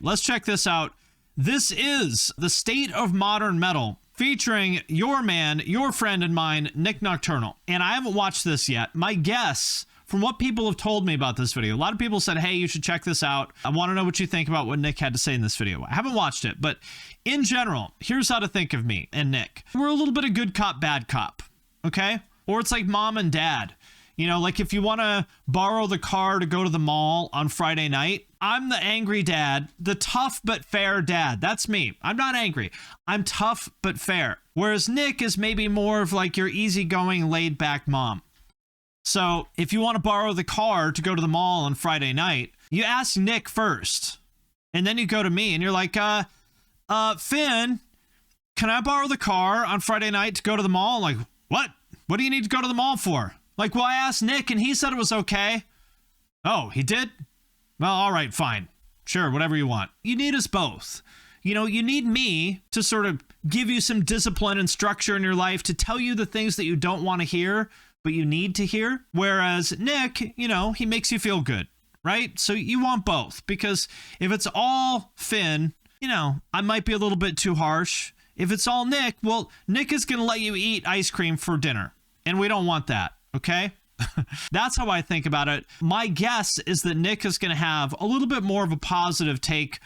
Let's check this out. This is the State of Modern Metal, featuring your man, your friend and mine, Nik Nocturnal. And I haven't watched this yet. My guess, from what people have told me about this video, a lot of people said, hey, you should check this out. I want to know what you think about what Nik had to say in this video. I haven't watched it, but in general, here's how to think of me and Nik. We're a little bit of good cop, bad cop, okay? Or it's like mom and dad. You know, like if you want to borrow the car to go to the mall on Friday night, I'm the angry dad, the tough but fair dad. That's me. I'm not angry. I'm tough but fair. Whereas Nik is maybe more of like your easygoing, laid back mom. So if you want to borrow the car to go to the mall on Friday night, you ask Nik first. And then you go to me and you're like, Finn, can I borrow the car on Friday night to go to the mall? I'm like, what? What do you need to go to the mall for? Like, well, I asked Nik and he said it was okay. Oh, he did? Well, all right, fine. Sure, whatever you want. You need us both. You know, you need me to sort of give you some discipline and structure in your life, to tell you the things that you don't want to hear, but you need to hear. Whereas Nik, you know, he makes you feel good, right? So you want both, because if it's all Finn, you know, I might be a little bit too harsh. If it's all Nik, well, Nik is going to let you eat ice cream for dinner, and we don't want that. Okay? That's how I think about it. My guess is that Nik is going to have a little bit more of a positive take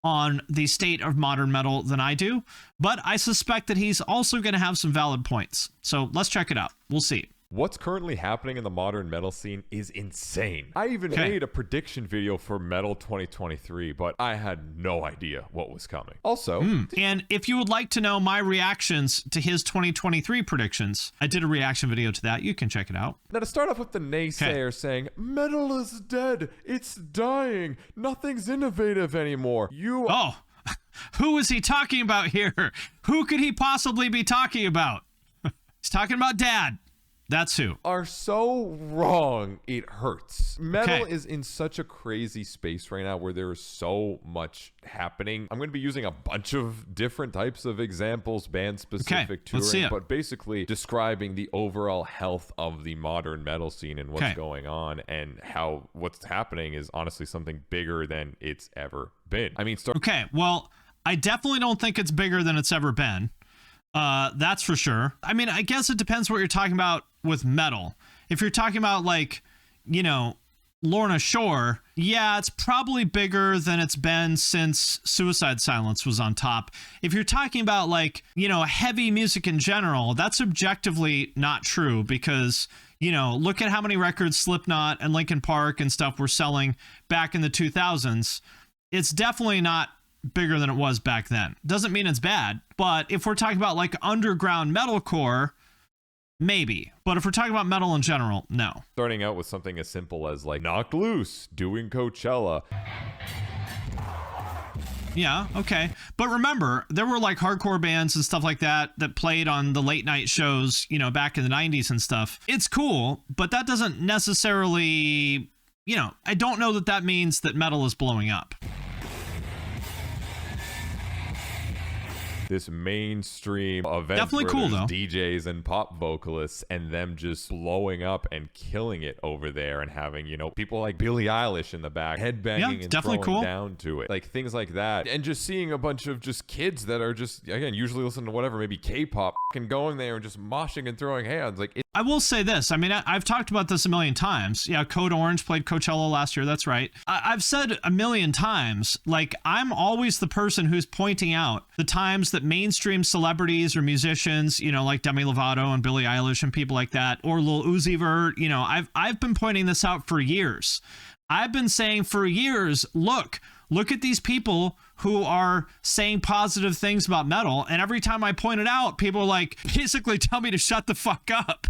on the state of modern metal than I do, but I suspect that he's also going to have some valid points. So let's check it out. We'll see. What's currently happening in the modern metal scene is insane. I even made a prediction video for Metal 2023, but I had no idea what was coming. Also, and if you would like to know my reactions to his 2023 predictions, I did a reaction video to that. You can check it out. Now, to start off with the naysayer saying, metal is dead, it's dying, nothing's innovative anymore. Oh, who is he talking about here? Who could he possibly be talking about? He's talking about Dad. That's who. Are so wrong, it hurts. Metal is in such a crazy space right now where there is so much happening. I'm going to be using a bunch of different types of examples, band-specific touring, but basically describing the overall health of the modern metal scene and what's going on, and how what's happening is honestly something bigger than it's ever been. I mean, well, I definitely don't think it's bigger than it's ever been. That's for sure. I mean, I guess it depends what you're talking about with metal. If you're talking about, like, you know, Lorna Shore, yeah, it's probably bigger than it's been since Suicide Silence was on top. If you're talking about, like, you know, heavy music in general, that's objectively not true, because, you know, look at how many records Slipknot and Linkin Park and stuff were selling back in the 2000s. It's definitely not bigger than it was back then. Doesn't mean it's bad, but if we're talking about like underground metalcore, maybe. But if we're talking about metal in general, no. Starting out with something as simple as like Knocked Loose doing Coachella. Yeah, okay. But remember, there were like hardcore bands and stuff like that that played on the late night shows, you know, back in the 90s and stuff. It's cool, but that doesn't necessarily, you know, I don't know that that means that metal is blowing up. This mainstream event definitely where cool, there's though. DJs and pop vocalists and them just blowing up and killing it over there, and having, you know, people like Billie Eilish in the back headbanging and throwing down to it, like things like that, and just seeing a bunch of just kids that are just, again, usually listen to whatever, maybe K-pop, and going there and just moshing and throwing hands. Like, I will say this. I mean, I've talked about this a million times. Yeah, Code Orange played Coachella last year. That's right. I've said a million times, like, I'm always the person who's pointing out the times that mainstream celebrities or musicians, you know, like Demi Lovato and Billie Eilish and people like that, or Lil Uzi Vert, you know, I've been pointing this out for years. I've been saying for years, look at these people who are saying positive things about metal. And every time I point it out, people like basically tell me to shut the fuck up.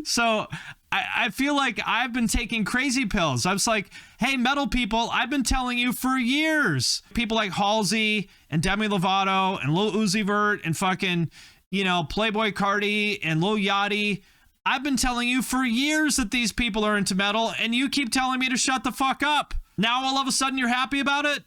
So I feel like I've been taking crazy pills. I was like, hey, metal people, I've been telling you for years. People like Halsey and Demi Lovato and Lil Uzi Vert and fucking, you know, Playboi Carti and Lil Yachty. I've been telling you for years that these people are into metal, and you keep telling me to shut the fuck up. Now all of a sudden you're happy about it?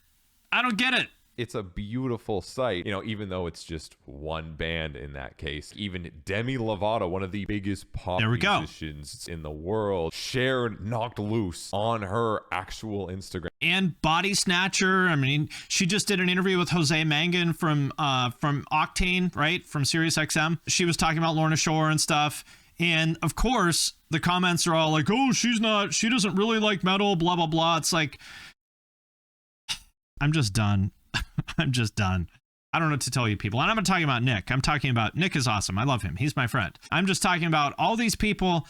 I don't get it. It's a beautiful sight, you know, even though it's just one band in that case. Even Demi Lovato, one of the biggest pop musicians in the world, shared Knocked Loose on her actual Instagram. And Body Snatcher, I mean, she just did an interview with Jose Mangan from Octane, right, from SiriusXM. She was talking about Lorna Shore and stuff. And of course, the comments are all like, oh, she doesn't really like metal, blah, blah, blah. It's like, I'm just done. I'm just done. I don't know what to tell you people. And I'm not talking about Nick. I'm talking about Nick is awesome. I love him. He's my friend. I'm just talking about all these people.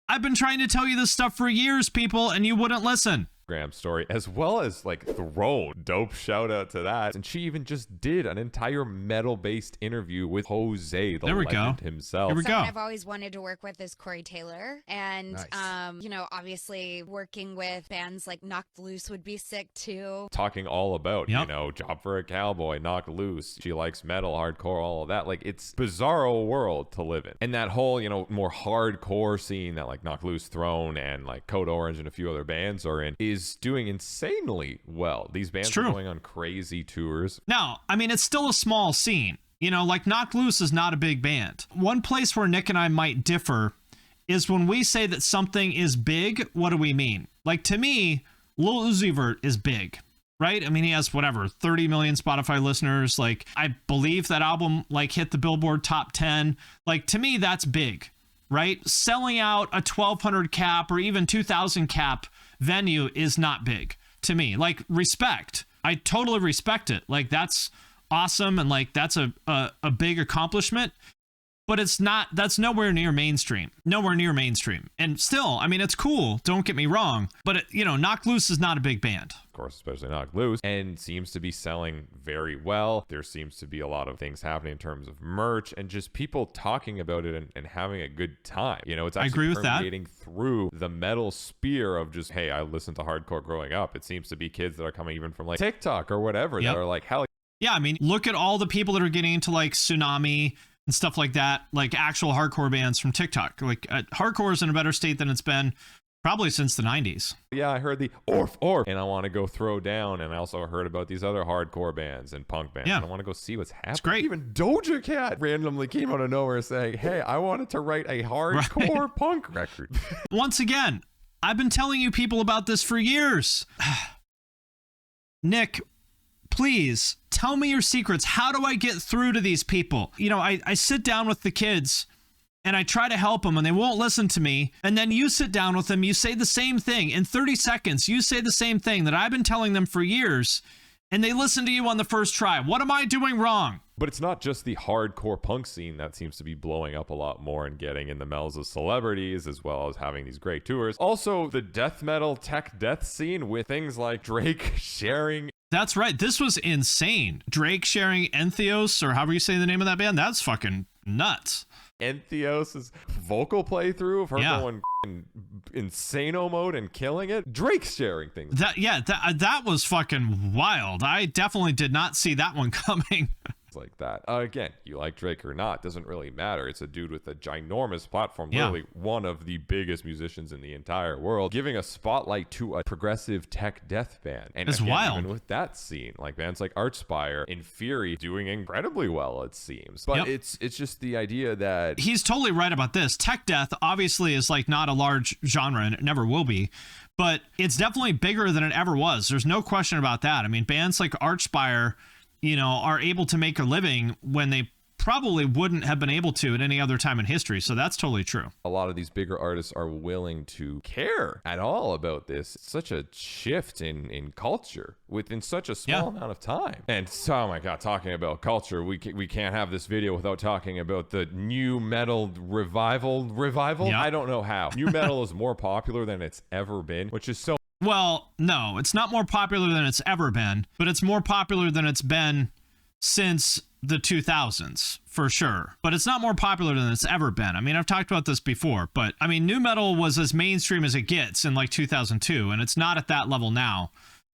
I've been trying to tell you this stuff for years, people, and you wouldn't listen. Story, as well as like Throne. Dope shout out to that. And she even just did an entire metal based interview with Jose, the legend himself. Here we go. Someone I've always wanted to work with is Corey Taylor, and you know, obviously working with bands like Knocked Loose would be sick too. Talking all about you know, Job for a Cowboy, Knocked Loose. She likes metal, hardcore, all of that. Like, it's bizarro world to live in. And that whole, you know, more hardcore scene that like Knocked Loose, Throne, and like Code Orange and a few other bands are in is doing insanely well. These bands are going on crazy tours. Now, I mean, it's still a small scene. You know, like Knocked Loose is not a big band. One place where Nick and I might differ is when we say that something is big, what do we mean? Like, to me, Lil Uzi Vert is big, right? I mean, he has whatever, 30 million Spotify listeners. Like, I believe that album like hit the Billboard top 10. Like, to me, that's big, right? Selling out a 1,200 cap or even 2,000 cap venue is not big to me. Like, respect. I totally respect it. Like, that's awesome. And like, that's a big accomplishment, but that's nowhere near mainstream. And still, I mean, it's cool. Don't get me wrong, but you know, Knocked Loose is not a big band. Of course, especially Knocked Loose, and seems to be selling very well. There seems to be a lot of things happening in terms of merch and just people talking about it and having a good time. You know, it's actually permeating through the metal sphere of just, hey, I listened to hardcore growing up. It seems to be kids that are coming even from like TikTok or whatever that are like, hell yeah. I mean, look at all the people that are getting into like Tsunami and stuff like that, like actual hardcore bands from TikTok. Like, hardcore is in a better state than it's been probably since the 90s. Yeah, I heard the Orf, and I want to go throw down. And I also heard about these other hardcore bands and punk bands. And I want to go see what's happening. It's great. Even Doja Cat randomly came out of nowhere saying, hey, I wanted to write a hardcore punk record. Once again, I've been telling you people about this for years. Nick, please tell me your secrets. How do I get through to these people? You know, I sit down with the kids and I try to help them and they won't listen to me. And then you sit down with them, you say the same thing. In 30 seconds, you say the same thing that I've been telling them for years, and they listen to you on the first try. What am I doing wrong? But it's not just the hardcore punk scene that seems to be blowing up a lot more and getting in the mouths of celebrities, as well as having these great tours. Also, the death metal tech death scene with things like Drake sharing. That's right. This was insane. Drake sharing Entheos, or however you say the name of that band. That's fucking nuts. Entheos' vocal playthrough of her going insano mode and killing it. Drake's sharing things. That was fucking wild. I definitely did not see that one coming. Like that. Again, you like Drake or not, doesn't really matter. It's a dude with a ginormous platform, literally one of the biggest musicians in the entire world, giving a spotlight to a progressive tech death band. And it's again, wild. Even with that scene, like bands like Archspire and Fury doing incredibly well, it seems. But it's just the idea that he's totally right about this. Tech death obviously is like not a large genre, and it never will be, but it's definitely bigger than it ever was. There's no question about that. I mean, bands like Archspire, you know, are able to make a living when they probably wouldn't have been able to at any other time in history. So that's totally true. A lot of these bigger artists are willing to care at all about this. It's such a shift in culture within such a small amount of time. And so, oh my God, talking about culture, we can't have this video without talking about the new metal revival. I don't know how. New metal is more popular than it's ever been, which is so. Well, no, it's not more popular than it's ever been, but it's more popular than it's been since the 2000s, for sure. But it's not more popular than it's ever been. I mean, I've talked about this before, but I mean, nu metal was as mainstream as it gets in like 2002, and it's not at that level now.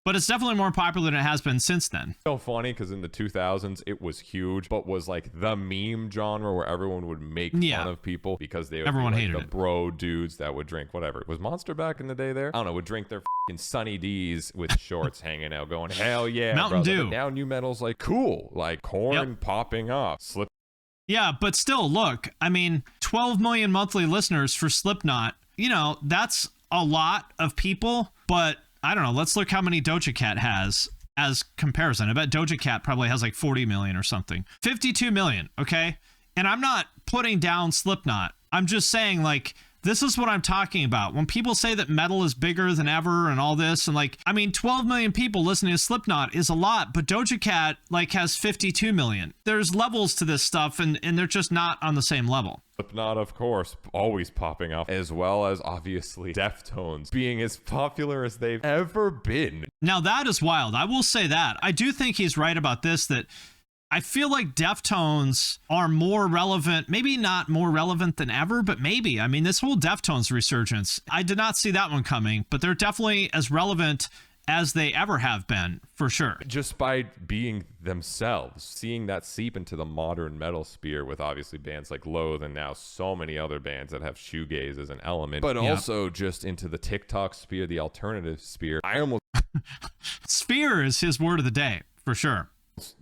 But it's definitely more popular than it has been since then. So funny because in the 2000s it was huge, but was like the meme genre where everyone would make fun of people because they would everyone be like hated the it. bro dudes that would drink whatever. Was Monster back in the day there? I don't know, would drink their fucking Sunny D's with shorts hanging out going, hell yeah, Mountain brother. Dew. But now new metal's like cool, like corn popping off. Yeah, but still, look, I mean, 12 million monthly listeners for Slipknot, you know, that's a lot of people, but I don't know, let's look how many Doja Cat has as comparison. I bet Doja Cat probably has like 40 million or something. 52 million, okay? And I'm not putting down Slipknot. I'm just saying, like, this is what I'm talking about. When people say that metal is bigger than ever and all this, and like, I mean, 12 million people listening to Slipknot is a lot, but Doja Cat like has 52 million. There's levels to this stuff, and they're just not on the same level. Slipknot, of course, always popping up, as well as obviously Deftones being as popular as they've ever been. Now that is wild. I will say that. I do think he's right about this, that I feel like Deftones are more relevant, maybe not more relevant than ever, but maybe. I mean, this whole Deftones resurgence, I did not see that one coming, but they're definitely as relevant as they ever have been, for sure. Just by being themselves, seeing that seep into the modern metal sphere with obviously bands like Loathe and now so many other bands that have shoegaze as an element, but also just into the TikTok sphere, the alternative sphere. I almost sphere is his word of the day, for sure.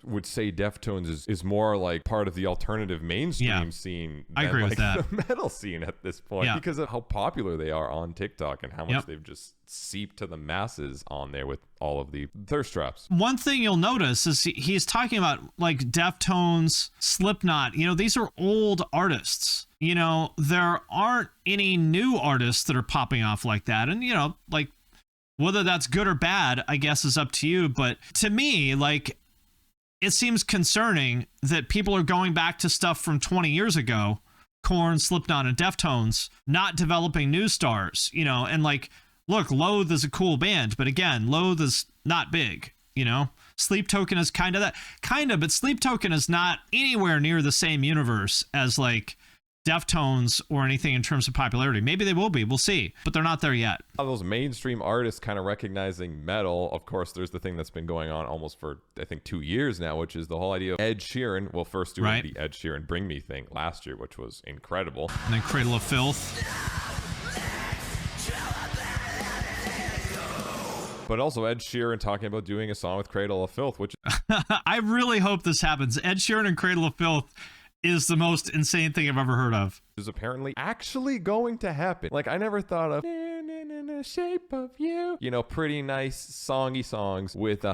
Would say Deftones is more like part of the alternative mainstream scene than I agree with that. The metal scene at this point because of how popular they are on TikTok and how much they've just seeped to the masses on there with all of the thirst traps. One thing you'll notice is he's talking about like Deftones, Slipknot, you know, these are old artists. You know, there aren't any new artists that are popping off like that. And, you know, like whether that's good or bad, I guess is up to you. But to me, like, it seems concerning that people are going back to stuff from 20 years ago, Korn, Slipknot, and Deftones, not developing new stars, you know, and like, look, Loathe is a cool band, but again, Loathe is not big, you know? Sleep Token is kind of that, but Sleep Token is not anywhere near the same universe as like Deftones or anything in terms of popularity. Maybe they will be, we'll see, but they're not there yet. All those mainstream artists kind of recognizing metal. Of course, there's the thing that's been going on almost for, I think, 2 years now, which is the whole idea of Ed Sheeran. Well, first doing the Ed Sheeran Bring Me thing last year, which was incredible. And then Cradle of Filth. But also Ed Sheeran talking about doing a song with Cradle of Filth, which I really hope this happens. Ed Sheeran and Cradle of Filth is the most insane thing I've ever heard of. Is apparently actually going to happen. Like, I never thought of shape of you. You know, pretty nice songy songs with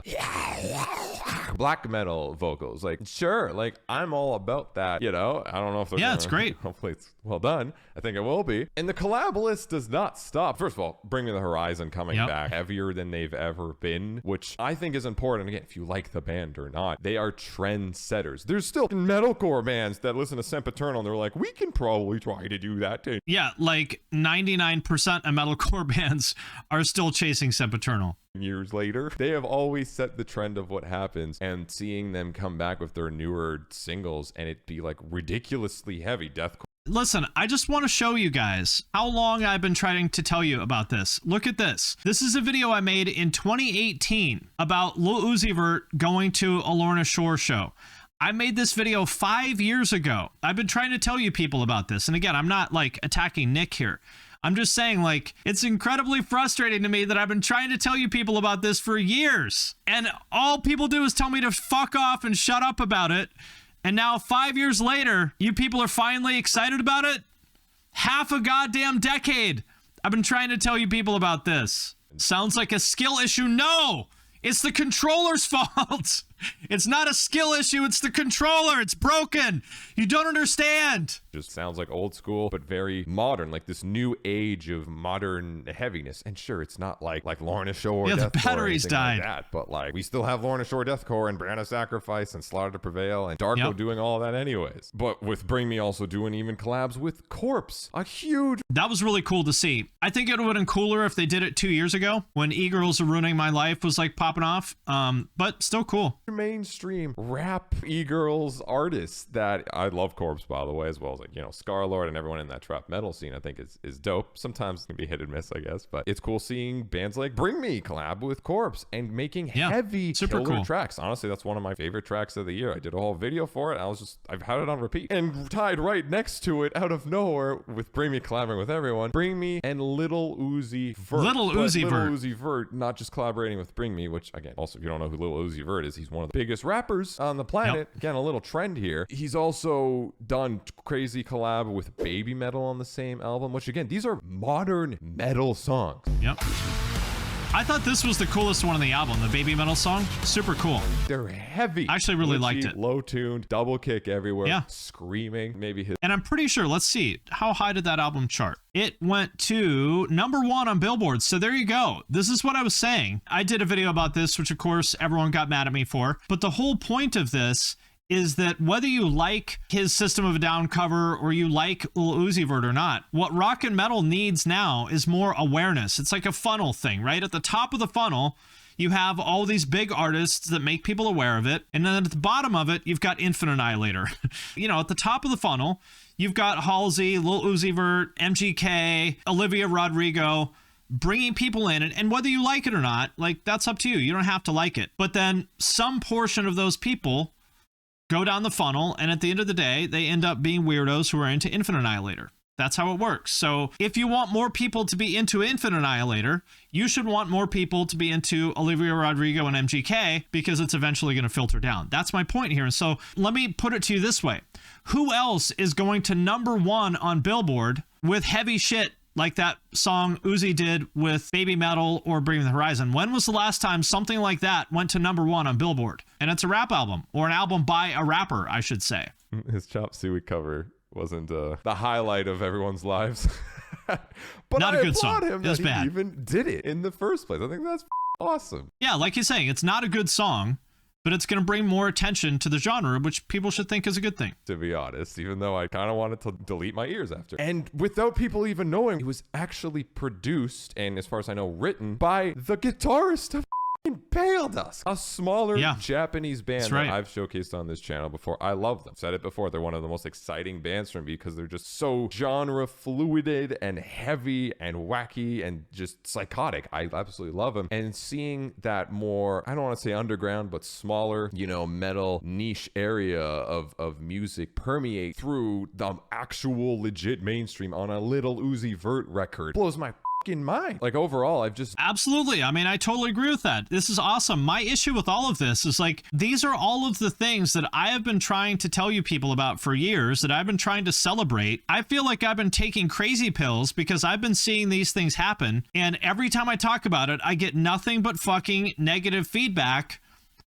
black metal vocals. Like, sure, like, I'm all about that, you know? I don't know if they're it's great. Hopefully it's well done. I think it will be. And the collab list does not stop. First of all, Bring Me the Horizon coming back heavier than they've ever been, which I think is important. Again, if you like the band or not, they are trendsetters. There's still metalcore bands that listen to Sempiternal and they're like, we can probably try to do that too. Yeah, like 99% of metalcore bands are still chasing Sempiternal. Years later, they have always set the trend of what happens, and seeing them come back with their newer singles and it be like ridiculously heavy deathcore. Listen, I just want to show you guys how long I've been trying to tell you about this. Look at this. This is a video I made in 2018 about Lil Uzi Vert going to a Lorna Shore show. I made this video 5 years ago. I've been trying to tell you people about this. And again, I'm not like attacking Nick here. I'm just saying, like, it's incredibly frustrating to me that I've been trying to tell you people about this for years. And all people do is tell me to fuck off and shut up about it. And now 5 years later, you people are finally excited about it? Half a goddamn decade I've been trying to tell you people about this. Sounds like a skill issue. No! It's the controller's fault. It's not a skill issue. It's the controller. It's broken. You don't understand. Just sounds like old school, but very modern, like this new age of modern heaviness. And sure, it's not like Lorna Shore. Yeah, the batteries died. Like that, but like we still have Lorna Shore Deathcore and Brand of Sacrifice and Slaughter to Prevail and Darko doing all that anyways. But with Bring Me also doing even collabs with Corpse, a huge. That was really cool to see. I think it would have been cooler if they did it 2 years ago when E-Girls Are Ruining My Life was like popping popping off, but still cool. Mainstream rap e-girls artists that I love Corpse, by the way, as well as, like, you know, Scarlord and everyone in that trap metal scene. I think is dope. Sometimes it can be hit and miss, I guess, but it's cool seeing bands like Bring Me collab with Corpse and making heavy super killer cool tracks. Honestly, that's one of my favorite tracks of the year. I did a whole video for it. I've had it on repeat. And tied right next to it out of nowhere with Bring Me collaborating with everyone, Bring Me and Little Uzi Vert. Little Uzi Vert not just collaborating with Bring Me, which, again, also, if you don't know who Little Uzi Vert is, he's one of the biggest rappers on the planet. Again, a little trend here. He's also done crazy collab with Baby Metal on the same album, which, again, these are modern metal songs. Yep. I thought this was the coolest one on the album, the Baby Metal song. Super cool. They're heavy. I actually really liked it. Low-tuned, double kick everywhere, screaming. And I'm pretty sure, let's see, how high did that album chart? It went to #1 on Billboard. So there you go. This is what I was saying. I did a video about this, which of course everyone got mad at me for. But the whole point of this is that whether you like his System of a Down cover or you like Lil Uzi Vert or not, what rock and metal needs now is more awareness. It's like a funnel thing, right? At the top of the funnel, you have all these big artists that make people aware of it. And then at the bottom of it, you've got Infinite Annihilator. You know, at the top of the funnel, you've got Halsey, Lil Uzi Vert, MGK, Olivia Rodrigo, bringing people in. And whether you like it or not, like, that's up to you. You don't have to like it. But then some portion of those people go down the funnel, and at the end of the day, they end up being weirdos who are into Infinite Annihilator. That's how it works. So if you want more people to be into Infinite Annihilator, you should want more people to be into Olivia Rodrigo and MGK, because it's eventually going to filter down. That's my point here. And so let me put it to you this way. Who else is going to #1 on Billboard with heavy shit like that song Uzi did with Baby Metal or Bring Me the Horizon? When was the last time something like that went to #1 on Billboard? And it's a rap album, or an album by a rapper, I should say. His Chop Suey cover wasn't the highlight of everyone's lives. But not a good song. Him it was that bad. He even did it in the first place. I think that's awesome. Yeah, like you're saying, it's not a good song, but it's going to bring more attention to the genre, which people should think is a good thing. To be honest, even though I kind of wanted to delete my ears after. And without people even knowing, it was actually produced, and as far as I know, written by the guitarist of Pale Dust, a smaller Japanese band that I've showcased on this channel before. I love them. Said it before, they're one of the most exciting bands for me because they're just so genre fluided and heavy and wacky and just psychotic. I absolutely love them. And seeing that more, I don't want to say underground, but smaller, you know, metal niche area of music permeate through the actual legit mainstream on a Little Uzi Vert record blows my mind. Like, overall, I've just absolutely, I mean, I totally agree with that. This is awesome. My issue with all of this is, like, these are all of the things that I have been trying to tell you people about for years, that I've been trying to celebrate. I feel like I've been taking crazy pills because I've been seeing these things happen, and every time I talk about it, I get nothing but fucking negative feedback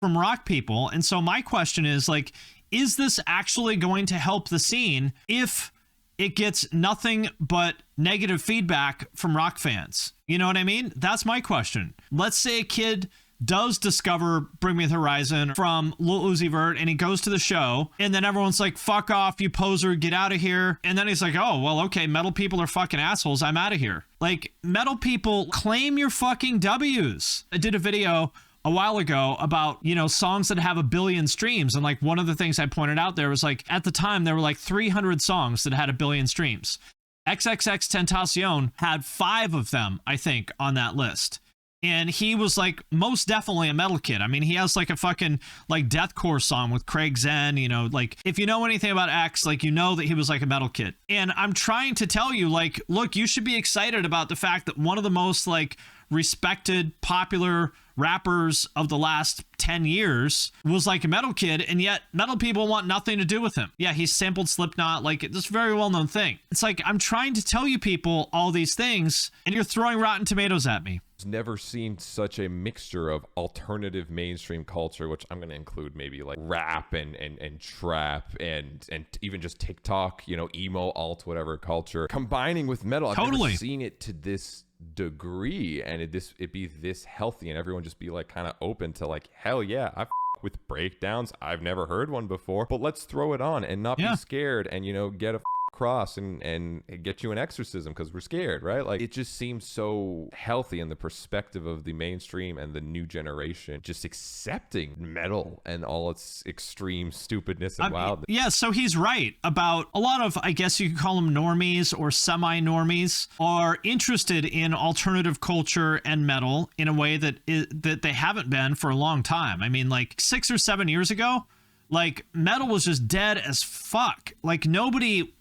from rock people. And so my question is, like, is this actually going to help the scene if it gets nothing but negative feedback from rock fans? You know what I mean? That's my question. Let's say a kid does discover Bring Me the Horizon from Lil Uzi Vert, and he goes to the show, and then everyone's like, fuck off, you poser, get out of here. And then he's like, oh, well, okay, metal people are fucking assholes, I'm out of here. Like, metal people, claim your fucking W's. I did a video a while ago about, you know, songs that have 1 billion streams. And like, one of the things I pointed out there was, like, at the time there were like 300 songs that had 1 billion streams. XXXTentacion had 5 of them, I think, on that list. And he was like most definitely a metal kid. I mean, he has like a fucking like deathcore song with Craig Zen, you know, like if you know anything about X, like, you know that he was like a metal kid. And I'm trying to tell you, like, look, you should be excited about the fact that one of the most like respected, popular rappers of the last 10 years was like a metal kid, and yet metal people want nothing to do with him. Yeah, he sampled Slipknot, like, it's a very well-known thing. It's like, I'm trying to tell you people all these things, and you're throwing rotten tomatoes at me. Never seen such a mixture of alternative mainstream culture, which I'm going to include maybe like rap and trap and even just TikTok, you know, emo, alt, whatever culture, combining with metal. I've never seen it to this degree, and it be this healthy, and everyone just be like kind of open to like, hell yeah, I with breakdowns. I've never heard one before, but let's throw it on and not be scared, and, you know, get a cross and get you an exorcism because we're scared, right? Like, it just seems so healthy in the perspective of the mainstream and the new generation, just accepting metal and all its extreme stupidness and wildness. Yeah, so he's right about a lot of, I guess you could call them normies or semi-normies, are interested in alternative culture and metal in a way that they haven't been for a long time. I mean, like 6 or 7 years ago, like metal was just dead as fuck. Like nobody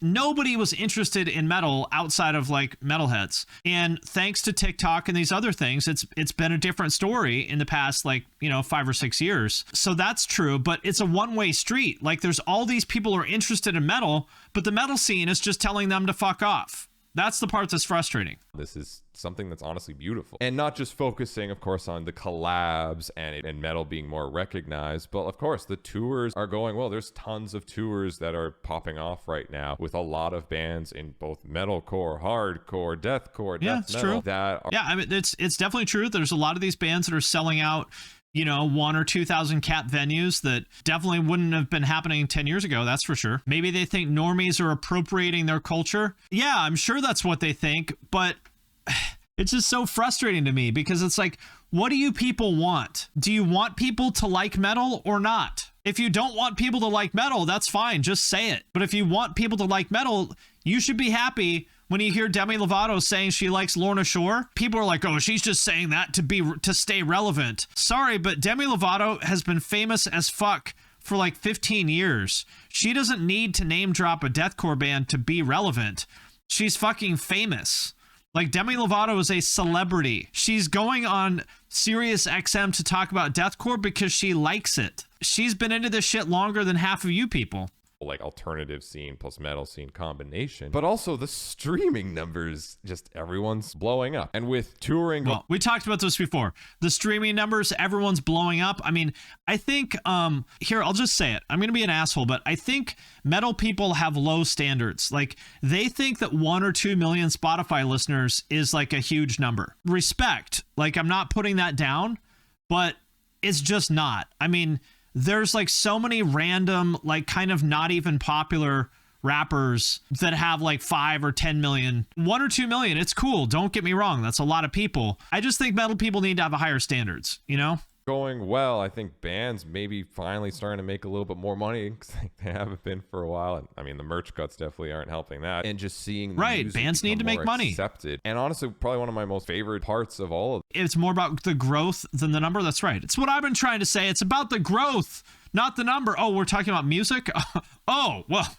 was interested in metal outside of like metalheads. And thanks to TikTok and these other things, it's been a different story in the past, like, 5 or 6 years. So that's true, but it's a one-way street. Like there's all these people who are interested in metal, but the metal scene is just telling them to fuck off. That's the part that's frustrating. This is something that's honestly beautiful. And not just focusing, of course, on the collabs and metal being more recognized, but of course, the tours are going well. There's tons of tours that are popping off right now with a lot of bands in both metalcore, hardcore, deathcore, death metal. True. I mean, it's definitely true. There's a lot of these bands that are selling out 1,000 or 2,000 cap venues that definitely wouldn't have been happening 10 years ago. That's for sure. Maybe they think normies are appropriating their culture. Yeah, I'm sure that's what they think, but it's just so frustrating to me because it's like, what do you people want? Do you want people to like metal or not? If you don't want people to like metal, that's fine. Just say it. But if you want people to like metal, you should be happy when you hear Demi Lovato saying she likes Lorna Shore. People are like, oh, she's just saying that to stay relevant. Sorry, but Demi Lovato has been famous as fuck for like 15 years. She doesn't need to name drop a deathcore band to be relevant. She's fucking famous. Like Demi Lovato is a celebrity. She's going on Sirius XM to talk about deathcore because she likes it. She's been into this shit longer than half of you people. Like alternative scene plus metal scene combination, but also the streaming numbers, just everyone's blowing up. And with touring, well, we talked about this before, the streaming numbers, everyone's blowing up. I mean, I think here, I'll just say it, I'm gonna be an asshole, but I think metal people have low standards. Like they think that 1 or 2 million Spotify listeners is like a huge number. Respect, like I'm not putting that down, but it's just not. I mean, there's like so many random, like kind of not even popular rappers that have like 5 or 10 million, 1 or 2 million. It's cool. Don't get me wrong. That's a lot of people. I just think metal people need to have a higher standards, going well. I think bands maybe finally starting to make a little bit more money because they haven't been for a while. And I mean, the merch cuts definitely aren't helping that. And just seeing right, bands need to make money. Accepted. And honestly, probably one of my most favorite parts of all of it. It's more about the growth than the number. That's right. It's what I've been trying to say. It's about the growth, not the number. Oh, we're talking about music? Oh, well,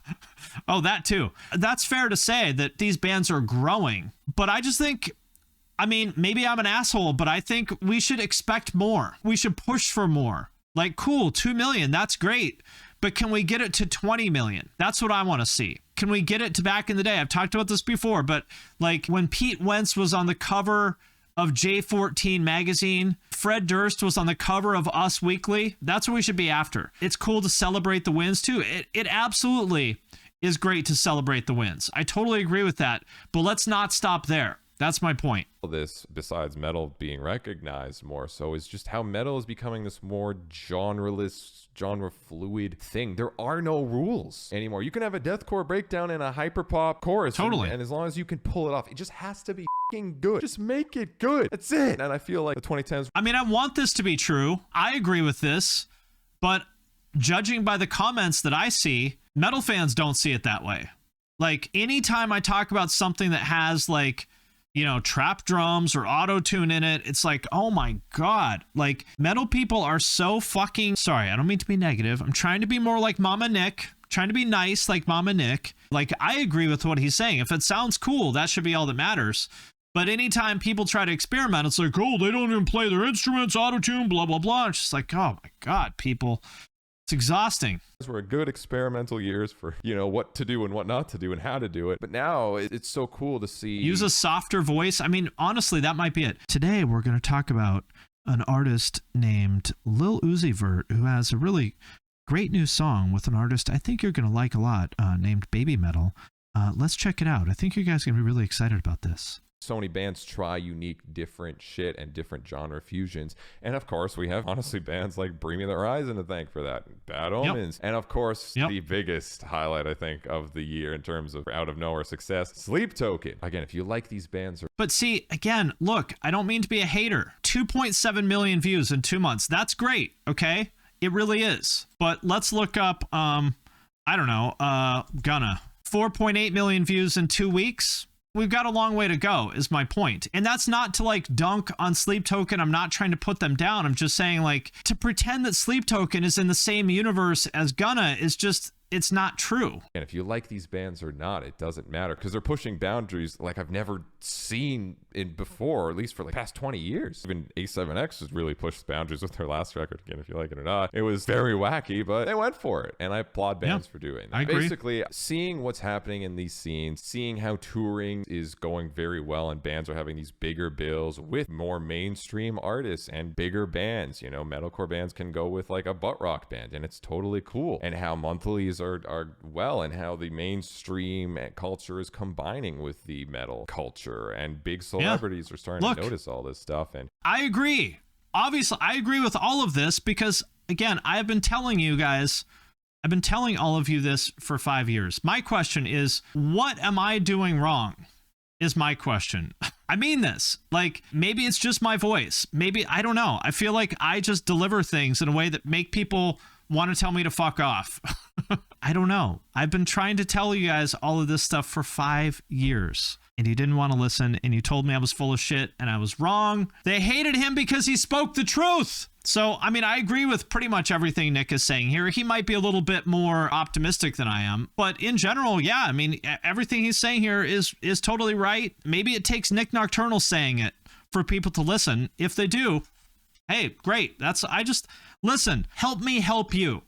oh, that too. That's fair to say that these bands are growing. But I just think, I mean, maybe I'm an asshole, but I think we should expect more. We should push for more. Like, cool, 2 million, that's great. But can we get it to 20 million? That's what I want to see. Can we get it to back in the day? I've talked about this before, but like when Pete Wentz was on the cover of J14 magazine, Fred Durst was on the cover of Us Weekly. That's what we should be after. It's cool to celebrate the wins too. It absolutely is great to celebrate the wins. I totally agree with that, but let's not stop there. That's my point. This, besides metal being recognized more so, is just how metal is becoming this more genreless, genre fluid thing. There are no rules anymore. You can have a deathcore breakdown and a hyperpop chorus. Totally. And as long as you can pull it off, it just has to be fucking good. Just make it good. That's it. And I feel like the 2010s. I mean, I want this to be true. I agree with this, but judging by the comments that I see, metal fans don't see it that way. Like anytime I talk about something that has like, trap drums or auto-tune in it, it's like, oh my God, like metal people are so fucking, sorry, I don't mean to be negative. I'm trying to be more like Mama Nick, trying to be nice like Mama Nick. Like I agree with what he's saying. If it sounds cool, that should be all that matters. But anytime people try to experiment, it's like, oh, they don't even play their instruments, auto-tune, blah, blah, blah. It's just like, oh my God, people. It's exhausting. Those were good experimental years for, what to do and what not to do and how to do it. But now it's so cool to see. Use a softer voice. I mean, honestly, that might be it. Today, we're going to talk about an artist named Lil Uzi Vert, who has a really great new song with an artist I think you're going to like a lot named Baby Metal. Let's check it out. I think you guys are going to be really excited about this. So many bands try unique, different shit and different genre fusions. And of course, we have honestly bands like Bring Me the Horizon to thank for that. Bad Omens. And of course, the biggest highlight, I think, of the year in terms of out of nowhere success, Sleep Token. Again, if you like these bands. But see, again, look, I don't mean to be a hater. 2.7 million views in 2 months. That's great, okay? It really is. But let's look up, I don't know, Gunna. 4.8 million views in 2 weeks. We've got a long way to go, is my point. And that's not to like dunk on Sleep Token. I'm not trying to put them down. I'm just saying, like, to pretend that Sleep Token is in the same universe as Gunna is just, it's not true. And if you like these bands or not, it doesn't matter, because they're pushing boundaries like I've never seen it before, at least for like past 20 years. Even A7X has really pushed boundaries with their last record. Again, if you like it or not, it was very wacky, but they went for it. And I applaud bands for doing that. I agree. Basically, seeing what's happening in these scenes, seeing how touring is going very well and bands are having these bigger bills with more mainstream artists and bigger bands. You know, metalcore bands can go with like a butt rock band and it's totally cool. And how monthlies are well, and how the mainstream culture is combining with the metal culture, and big celebrities are starting to notice all this stuff. And I agree. Obviously, I agree with all of this because, again, I've been telling you guys, I've been telling all of you this for 5 years. My question is, what am I doing wrong? Is my question. I mean this. Like, maybe it's just my voice. Maybe, I don't know. I feel like I just deliver things in a way that make people want to tell me to fuck off. I don't know. I've been trying to tell you guys all of this stuff for 5 years, and you didn't want to listen, and you told me I was full of shit, and I was wrong. They hated him because he spoke the truth. So, I mean, I agree with pretty much everything Nick is saying here. He might be a little bit more optimistic than I am, but in general, yeah, I mean, everything he's saying here is totally right. Maybe it takes Nik Nocturnal saying it for people to listen. If they do, hey, great. Listen, help me help you.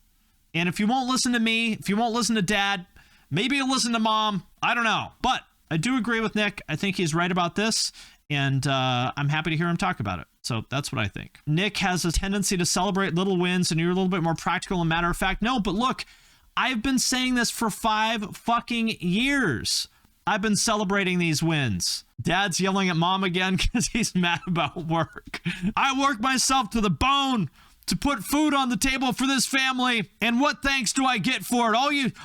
And if you won't listen to me, if you won't listen to Dad, maybe you'll listen to Mom. I don't know. But I do agree with Nick. I think he's right about this. And I'm happy to hear him talk about it. So that's what I think. Nick has a tendency to celebrate little wins, and you're a little bit more practical and matter of fact. No, but look, I've been saying this for 5 fucking years. I've been celebrating these wins. Dad's yelling at Mom again because he's mad about work. I work myself to the bone to put food on the table for this family, and what thanks do I get for it?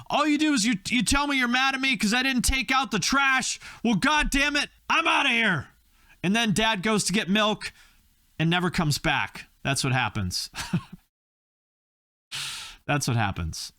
All you do is you tell me you're mad at me because I didn't take out the trash. Well, God damn it, I'm out of here. And then Dad goes to get milk and never comes back. That's what happens. That's what happens.